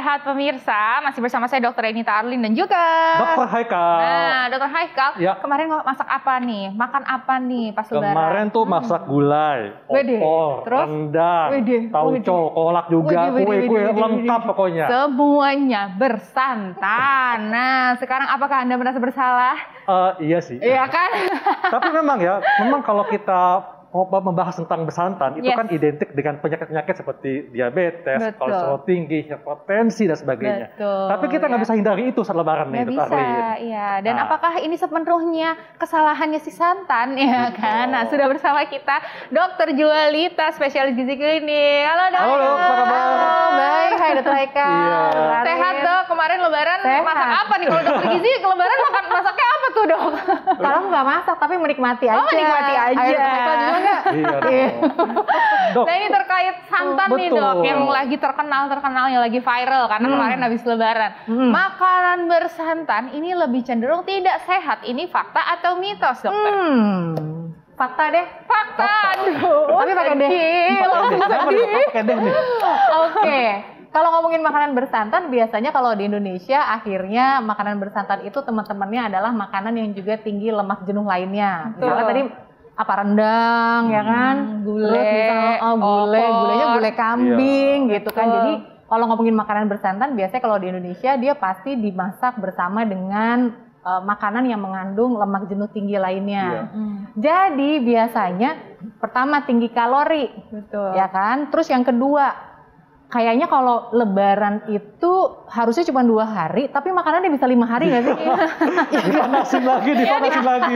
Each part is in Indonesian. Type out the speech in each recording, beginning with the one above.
sehat pemirsa, masih bersama saya Dr. Enita Arlin dan juga Dr. Haikal. Nah, Dr. Haikal, Ya. kemarin masak apa nih? Makan apa nih pas lebaran? Kemarin tuh masak gulai, Widih. opor, Terus? rendang, Widih. tauco, kolak juga, kue-kue lengkap pokoknya. Semuanya bersantan. Nah, sekarang apakah Anda merasa bersalah? Iya sih. Iya kan? Tapi memang kalau kita membahas tentang bersantan, itu Yes. kan identik dengan penyakit-penyakit seperti diabetes, Betul. kolesterol tinggi, hipertensi, dan sebagainya. Betul, Tapi kita nggak ya. bisa hindari itu saat lebaran nih, Nggak Dr. bisa, Arlin. iya. Dan Nah. apakah ini sepenuhnya kesalahannya si santan, ya Betul. kan? Nah, sudah bersama kita Dr. Jualita, spesialis gizi klinik. Halo, Dok. Halo, apa kabar? Halo, baik. Hai, Dr. Haikal. Iya. Sehat, Dok. Kemarin lebaran Sehat. masak apa nih? Kalau dokter gizi ke lebaran masaknya apa tuh, Dok? Kalau nggak masak tapi menikmati aja. Oh, menikmati aja. Ayo, Dr. Haikal juga nggak? Iya, dong. Dok, Nah, ini terkait santan nih, Betul. Dok, yang lagi terkenal, yang lagi viral karena kemarin habis lebaran. Makanan bersantan ini lebih cenderung tidak sehat. Ini fakta atau mitos, Dokter? Fakta deh. Fakta. Aduh. Tapi pakai deh. Langsung Kenapa sedih. nih? Pakai deh nih. Oke. Kalau ngomongin makanan bersantan, biasanya kalau di Indonesia akhirnya makanan bersantan itu teman-temannya adalah makanan yang juga tinggi lemak jenuh lainnya. Betul. Misalnya tadi apa rendang, ya kan? Gulai, Terus misalnya gulainya opor. gulai kambing gitu kan. Betul. Jadi kalau ngomongin makanan bersantan, biasanya kalau di Indonesia dia pasti dimasak bersama dengan makanan yang mengandung lemak jenuh tinggi lainnya. Jadi biasanya pertama tinggi kalori, Betul. ya kan? Terus yang kedua, kayaknya kalau lebaran itu harusnya cuma 2 hari, tapi makanannya bisa 5 hari nggak sih? Dipanasin lagi ya.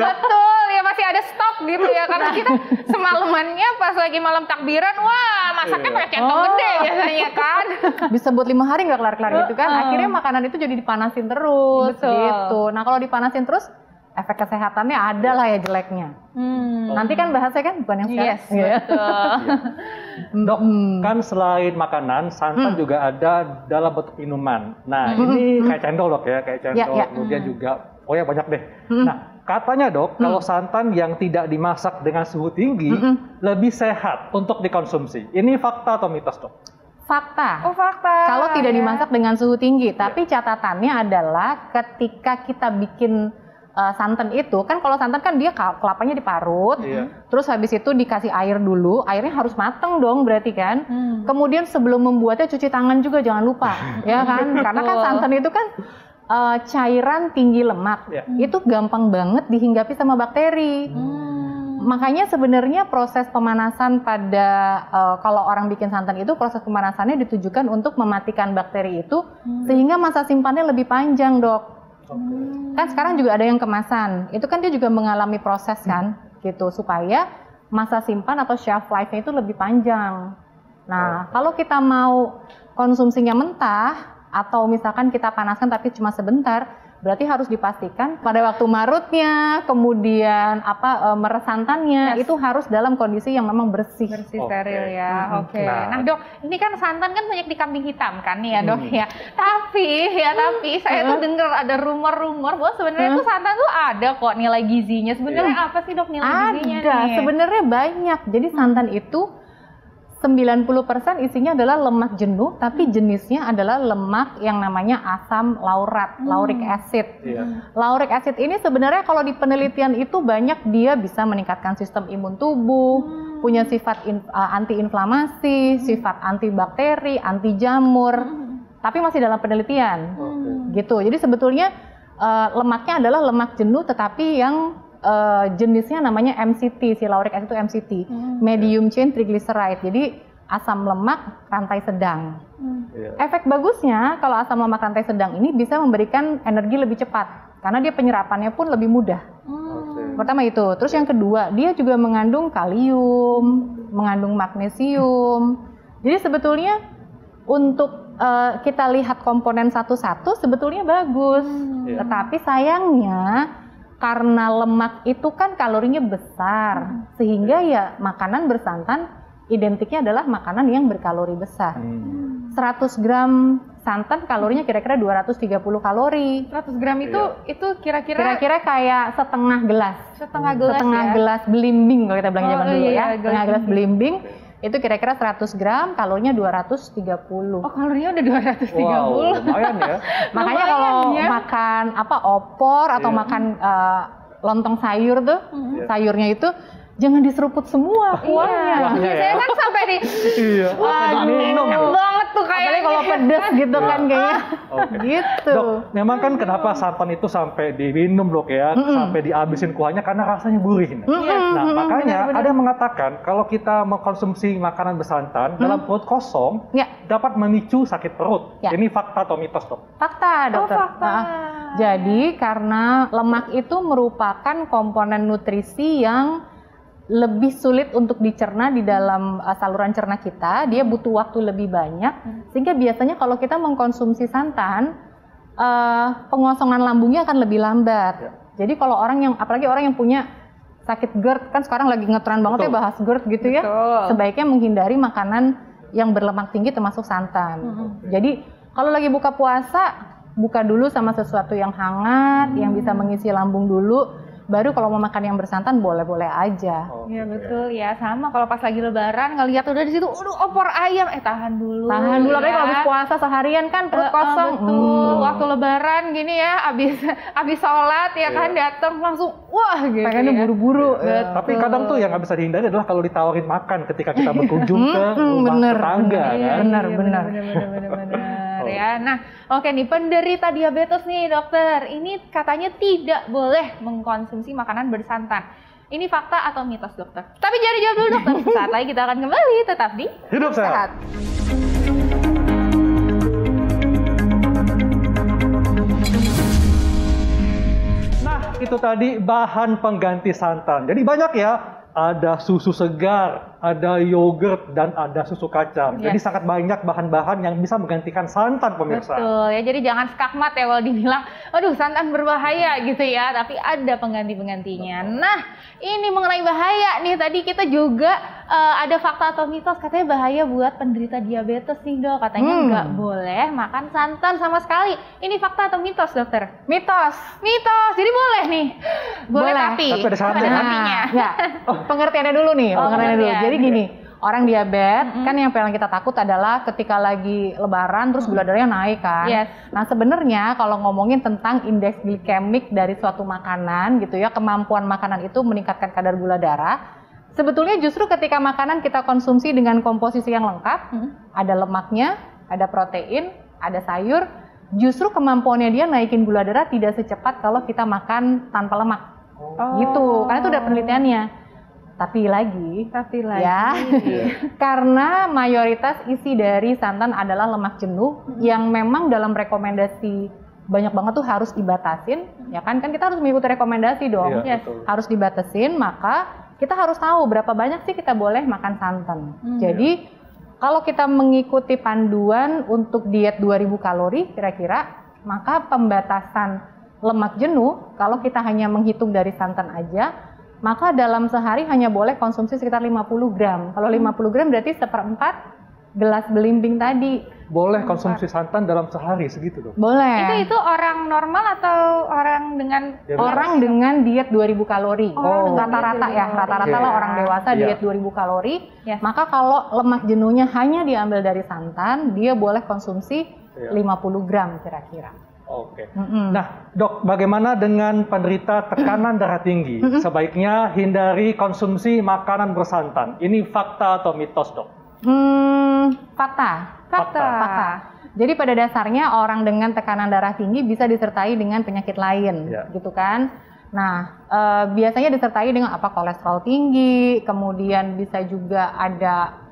Betul, ya masih ada stok gitu ya. Karena kita semalamannya pas lagi malam takbiran, wah masaknya pakai centong gede biasanya kan. Bisa buat 5 hari nggak kelar-kelar gitu kan? Akhirnya makanan itu jadi dipanasin terus, Betul. gitu. Nah kalau dipanasin terus, efek kesehatannya ada lah ya jeleknya. Nanti kan bahasnya kan bukan yang sekarang. Yes, betul. Dok, kan selain makanan, santan juga ada dalam bentuk minuman. Nah, ini kayak cendol, Dok ya, kayak cendol. Ya. Kemudian juga, oh ya banyak deh. Nah, katanya, Dok, kalau santan yang tidak dimasak dengan suhu tinggi lebih sehat untuk dikonsumsi. Ini fakta atau mitos, Dok? Fakta. Oh, fakta. Kalau tidak ya. dimasak dengan suhu tinggi, tapi catatannya adalah ketika kita bikin santan itu, kan kalau santan kan dia kelapanya diparut, Iya. terus habis itu dikasih air dulu, airnya harus mateng dong berarti kan. Kemudian sebelum membuatnya cuci tangan juga jangan lupa, ya kan? Karena kan santan itu kan cairan tinggi lemak, itu gampang banget dihinggapi sama bakteri. Makanya sebenarnya proses pemanasan pada kalau orang bikin santan itu proses pemanasannya ditujukan untuk mematikan bakteri itu sehingga masa simpannya lebih panjang, Dok. Kan sekarang juga ada yang kemasan, itu kan dia juga mengalami proses kan, gitu supaya masa simpan atau shelf life-nya itu lebih panjang. Nah, kalau kita mau konsumsinya mentah atau misalkan kita panaskan tapi cuma sebentar, berarti harus dipastikan pada waktu marutnya, kemudian meres santannya itu harus dalam kondisi yang memang bersih. Bersih Oke. steril ya. Oke. Nah. Nah, Dok, ini kan santan kan banyak di kambing hitam kan ya, Dok ya. Tapi saya tuh dengar ada rumor-rumor bahwa sebenarnya tuh santan tuh ada kok nilai gizinya. Sebenarnya apa sih, Dok, nilai gizinya Ada, nih? sebenarnya banyak. Jadi santan itu 90% isinya adalah lemak jenuh, tapi jenisnya adalah lemak yang namanya asam laurat, lauric acid. Iya. Lauric acid ini sebenarnya kalau di penelitian itu banyak dia bisa meningkatkan sistem imun tubuh, punya sifat anti-inflamasi, sifat antibakteri, anti jamur, tapi masih dalam penelitian. Gitu. Jadi sebetulnya lemaknya adalah lemak jenuh tetapi yang jenisnya namanya MCT, si lauric acid itu MCT, medium chain triglyceride. Jadi asam lemak rantai sedang. Iya. Efek bagusnya kalau asam lemak rantai sedang ini bisa memberikan energi lebih cepat karena dia penyerapannya pun lebih mudah. Pertama itu. Terus yang kedua, dia juga mengandung kalium, mengandung magnesium. Jadi sebetulnya untuk kita lihat komponen satu-satu sebetulnya bagus. Tetapi sayangnya karena lemak itu kan kalorinya besar, sehingga ya makanan bersantan identiknya adalah makanan yang berkalori besar. 100 gram santan kalorinya kira-kira 230 kalori. 100 gram itu kira-kira Kira-kira kayak setengah gelas. setengah gelas Setengah ya. gelas belimbing kalau kita bilangnya zaman dulu ya. gelas Setengah gelas belimbing. itu kira-kira 100 gram, kalorinya 230. Oh, kalorinya udah 230. Wow, lumayan ya. Makanya Lumayan kalau ya. makan opor atau makan lontong sayur tuh, sayurnya itu jangan diseruput semua kuahnya. Biasanya kan sampai di Iya. minum banget tuh Apalagi kayaknya. kalau pedes gitu kan kayaknya. Oke. Gitu. Dok, memang kan kenapa santan itu sampai diminum dok ya, sampai dihabisin kuahnya karena rasanya gurih. Nah, makanya ada yang mengatakan kalau kita mengkonsumsi makanan bersantan dalam perut kosong Ya. dapat memicu sakit perut. Ya. Ini fakta atau mitos dok? Fakta, dokter. fakta. Nah, jadi karena lemak itu merupakan komponen nutrisi yang lebih sulit untuk dicerna di dalam saluran cerna kita, dia butuh waktu lebih banyak, sehingga biasanya kalau kita mengkonsumsi santan, pengosongan lambungnya akan lebih lambat. Ya. Jadi kalau apalagi orang yang punya sakit GERD, kan sekarang lagi ngetren banget ya bahas GERD gitu ya, sebaiknya menghindari makanan yang berlemak tinggi termasuk santan. Jadi kalau lagi buka puasa, buka dulu sama sesuatu yang hangat, yang bisa mengisi lambung dulu. Baru kalau mau makan yang bersantan boleh-boleh aja. Iya betul ya, sama kalau pas lagi lebaran ngelihat udah di situ, aduh opor ayam, tahan dulu. Tahan dulu, apalagi ya. kalau habis puasa seharian kan perut kosong. Betul, waktu lebaran gini ya, abis sholat ya kan datang langsung wah gitu. Pengennya ya. buru-buru. Tapi kadang tuh yang nggak bisa dihindari adalah kalau ditawarin makan ketika kita berkunjung ke rumah tetangga kan. Benar. Benar ya. Nah, oke nih, penderita diabetes nih dokter, ini katanya tidak boleh mengkonsumsi makanan bersantan. Ini fakta atau mitos dokter? Tapi jangan dijawab dulu dokter. Saat lagi kita akan kembali tetap di Hidup Sehat. Nah, itu tadi bahan pengganti santan. Jadi banyak ya, ada susu segar, ada yogurt, dan ada susu kacang. Jadi sangat banyak bahan-bahan yang bisa menggantikan santan pemirsa. Betul ya, jadi jangan skakmat ya kalau dibilang, aduh santan berbahaya gitu ya, tapi ada pengganti-penggantinya. Nah, ini mengenai bahaya nih, tadi kita juga ada fakta atau mitos, katanya bahaya buat penderita diabetes nih dok, katanya nggak boleh makan santan sama sekali. Ini fakta atau mitos dokter? Mitos. Jadi boleh nih, boleh. Tapi ada syaratnya kan? tapinya. Ya, pengertiannya dulu nih, pengertiannya dulu. pengertian. Jadi gini, orang diabetes kan yang paling kita takut adalah ketika lagi lebaran terus gula darahnya naik kan. Yes. Nah sebenarnya kalau ngomongin tentang indeks glikemik dari suatu makanan gitu ya, kemampuan makanan itu meningkatkan kadar gula darah. Sebetulnya justru ketika makanan kita konsumsi dengan komposisi yang lengkap, ada lemaknya, ada protein, ada sayur, justru kemampuannya dia naikin gula darah tidak secepat kalau kita makan tanpa lemak. Gitu, karena itu udah penelitiannya. Tapi lagi, ya, karena mayoritas isi dari santan adalah lemak jenuh yang memang dalam rekomendasi banyak banget tuh harus dibatasin, ya kan kita harus mengikuti rekomendasi dong, Iya, betul. harus dibatasin, maka kita harus tahu berapa banyak sih kita boleh makan santan. Jadi kalau kita mengikuti panduan untuk diet 2000 kalori kira-kira, maka pembatasan lemak jenuh kalau kita hanya menghitung dari santan aja, maka dalam sehari hanya boleh konsumsi sekitar 50 gram. Kalau 50 gram berarti 1/4 gelas belimbing tadi. Boleh konsumsi santan dalam sehari segitu dong? Boleh. Itu orang normal atau orang dengan Orang dengan diet 2000 kalori. Rata-rata ya, rata-rata lah orang dewasa Iya. diet 2000 kalori. Yes. Maka kalau lemak jenuhnya hanya diambil dari santan, dia boleh konsumsi 50 gram kira-kira. Oke. Nah, dok, bagaimana dengan penderita tekanan darah tinggi? Sebaiknya hindari konsumsi makanan bersantan. Ini fakta atau mitos, dok? Fakta. fakta. Jadi pada dasarnya orang dengan tekanan darah tinggi bisa disertai dengan penyakit lain, gitu kan? Nah, biasanya disertai dengan kolesterol tinggi, kemudian bisa juga ada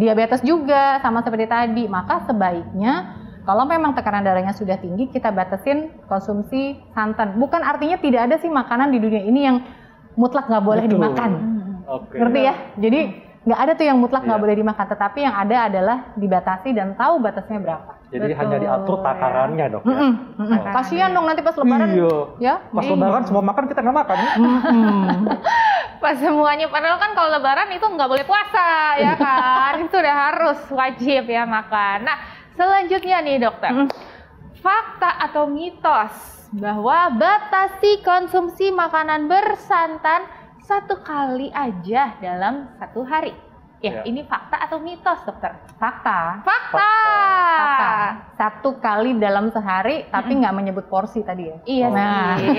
diabetes juga, sama seperti tadi. Maka sebaiknya kalau memang tekanan darahnya sudah tinggi, kita batasin konsumsi santan. Bukan artinya tidak ada sih makanan di dunia ini yang mutlak nggak boleh dimakan. Ngerti ya? Jadi nggak ada tuh yang mutlak nggak boleh dimakan. Tetapi yang ada adalah dibatasi dan tahu batasnya berapa. Jadi hanya diatur takarannya, dok. Ya? Kasian dong nanti pas lebaran. Iya. Ya? Pas lebaran semua makan, kita nggak makan. Pas semuanya, padahal kan kalau lebaran itu nggak boleh puasa, ya kan? Itu udah harus wajib ya makan. Nah, selanjutnya nih dokter, fakta atau mitos bahwa batasi konsumsi makanan bersantan 1 kali aja dalam 1 hari. Ya, ini fakta atau mitos, dokter? Fakta. Fakta. 1 kali dalam sehari, tapi nggak menyebut porsi tadi ya? Iya sih.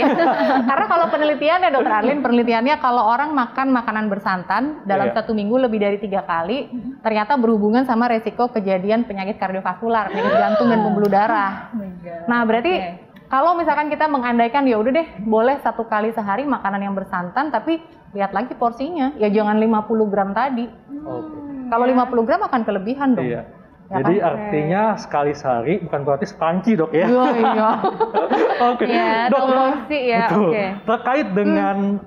Karena kalau penelitiannya, Dokter Arlin, penelitiannya kalau orang makan makanan bersantan dalam 1 minggu lebih dari 3 kali, ternyata berhubungan sama resiko kejadian penyakit kardiovaskular, penyakit jantung dan pembuluh darah. Nah, berarti kalau misalkan kita mengandaikan ya udah deh, boleh 1 kali sehari makanan yang bersantan, tapi lihat lagi porsinya, ya jangan 50 gram tadi. Kalau 50 gram akan kelebihan dong. Iya. Jadi artinya sekali sehari bukan berarti sepanci, Dok ya. Iya. Oke. Ya, Dok, porsi ya. betul. Terkait dengan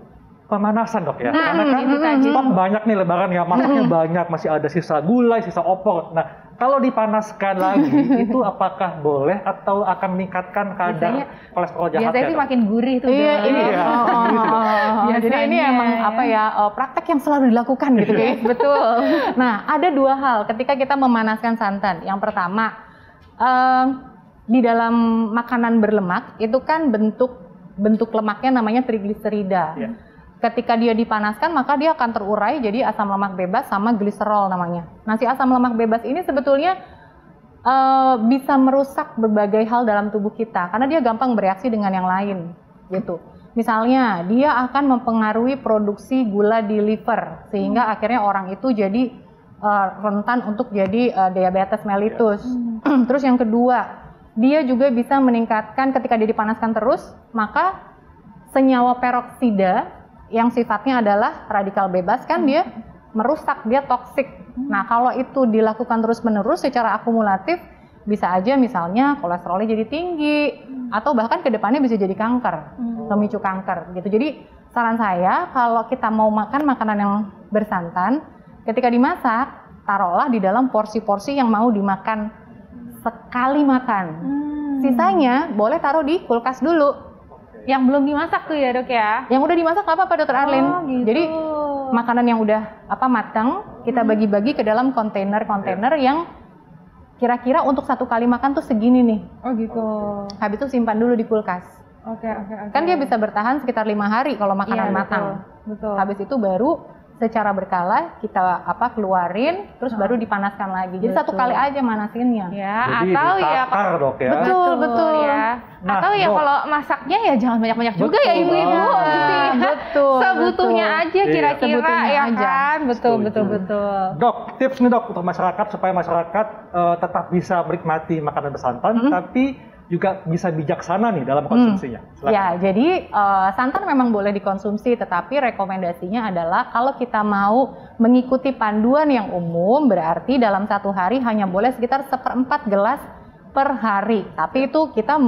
pemanasan, Dok ya. Karena kan stok banyak nih lebaran ya, masaknya banyak, masih ada sisa gulai, sisa opor. Nah, kalau dipanaskan lagi, itu apakah boleh atau akan meningkatkan kadar kolesterol jahatnya? Biasanya sih makin gurih tuh. Iya, ini. Jadi ini emang apa ya, praktek yang selalu dilakukan gitu guys. Betul. Nah, ada 2 hal ketika kita memanaskan santan. Yang pertama, di dalam makanan berlemak itu kan bentuk lemaknya namanya trigliserida. Ketika dia dipanaskan maka dia akan terurai jadi asam lemak bebas sama gliserol namanya. Nah, si asam lemak bebas ini sebetulnya bisa merusak berbagai hal dalam tubuh kita karena dia gampang bereaksi dengan yang lain gitu. Misalnya dia akan mempengaruhi produksi gula di liver sehingga akhirnya orang itu jadi rentan untuk jadi diabetes mellitus. Terus yang kedua, dia juga bisa meningkatkan ketika dia dipanaskan terus, maka senyawa peroksida yang sifatnya adalah radikal bebas kan dia merusak, dia toksik. Nah, kalau itu dilakukan terus-menerus secara akumulatif, bisa aja misalnya kolesterolnya jadi tinggi atau bahkan ke depannya bisa jadi kanker, pemicu kanker gitu. Jadi saran saya kalau kita mau makan makanan yang bersantan, ketika dimasak taruhlah di dalam porsi-porsi yang mau dimakan sekali makan. Sisanya boleh taruh di kulkas dulu. Yang belum dimasak tuh ya, Dok ya? Yang udah dimasak apa Dokter Arlin? Gitu. Jadi makanan yang udah matang kita bagi-bagi ke dalam kontainer-kontainer yang kira-kira untuk 1 kali makan tuh segini nih. Oh gitu. Habis itu simpan dulu di kulkas. Oke. Kan dia bisa bertahan sekitar 5 hari kalau makanan matang. Betul. Habis itu baru secara berkala kita keluarin terus baru dipanaskan lagi. Jadi 1 kali aja manasinnya. Ya, jadi atau ya Dok ya. Betul ya. Nah, atau ya kalau masaknya ya jangan banyak-banyak juga ya ibu-ibu. Betul. Sebutuhnya aja kira-kira ya aja. Kan. Betul. Dok, tips nih Dok untuk masyarakat supaya masyarakat tetap bisa menikmati makanan bersantan tapi juga bisa bijaksana nih dalam konsumsinya. Ya, jadi santan memang boleh dikonsumsi, tetapi rekomendasinya adalah kalau kita mau mengikuti panduan yang umum, berarti dalam 1 hari hanya boleh sekitar 1/4 gelas per hari. Tapi itu kita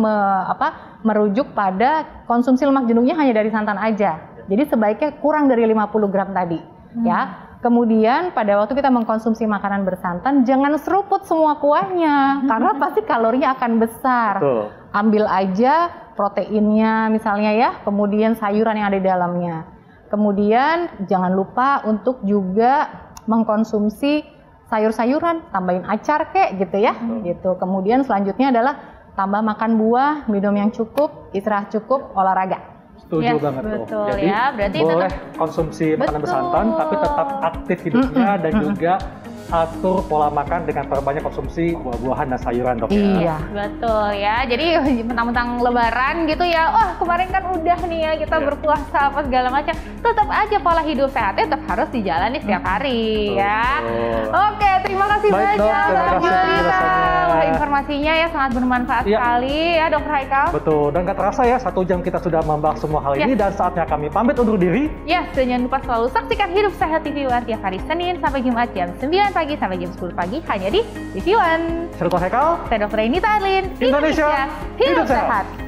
merujuk pada konsumsi lemak jenuhnya hanya dari santan aja. Jadi sebaiknya kurang dari 50 gram tadi, ya. Kemudian pada waktu kita mengkonsumsi makanan bersantan, jangan seruput semua kuahnya, karena pasti kalorinya akan besar. Betul. Ambil aja proteinnya misalnya ya, kemudian sayuran yang ada di dalamnya. Kemudian jangan lupa untuk juga mengkonsumsi sayur-sayuran, tambahin acar kek gitu ya, gitu. Kemudian selanjutnya adalah tambah makan buah, minum yang cukup, istirahat cukup, olahraga. Setuju banget tuh. Betul. Jadi ya, berarti boleh tetap konsumsi makanan bersantan tapi tetap aktif hidupnya dan juga atur pola makan dengan perbanyak konsumsi buah-buahan dan sayuran, Dok. Iya. Betul ya. Jadi mentang-mentang lebaran gitu ya. Wah, kemarin kan udah nih ya kita berpuasa apa segala macam. Tetap aja pola hidup sehatnya tetap harus dijalani setiap hari ya. Oke, terima kasih banyak Dok, Wah, informasinya ya sangat bermanfaat sekali ya, Dokter Haikal. Betul. Dan gak terasa ya 1 jam kita sudah membahas semua hal ini dan saatnya kami pamit undur diri. Yes, dan jangan lupa selalu saksikan Hidup Sehat TV One tiap hari Senin sampai Jumat jam 9 pagi sampai jam 10 pagi hanya di TV One. Saya Dr. Haikal. Saya Dr. Renita Arlin. Indonesia hidup sehat.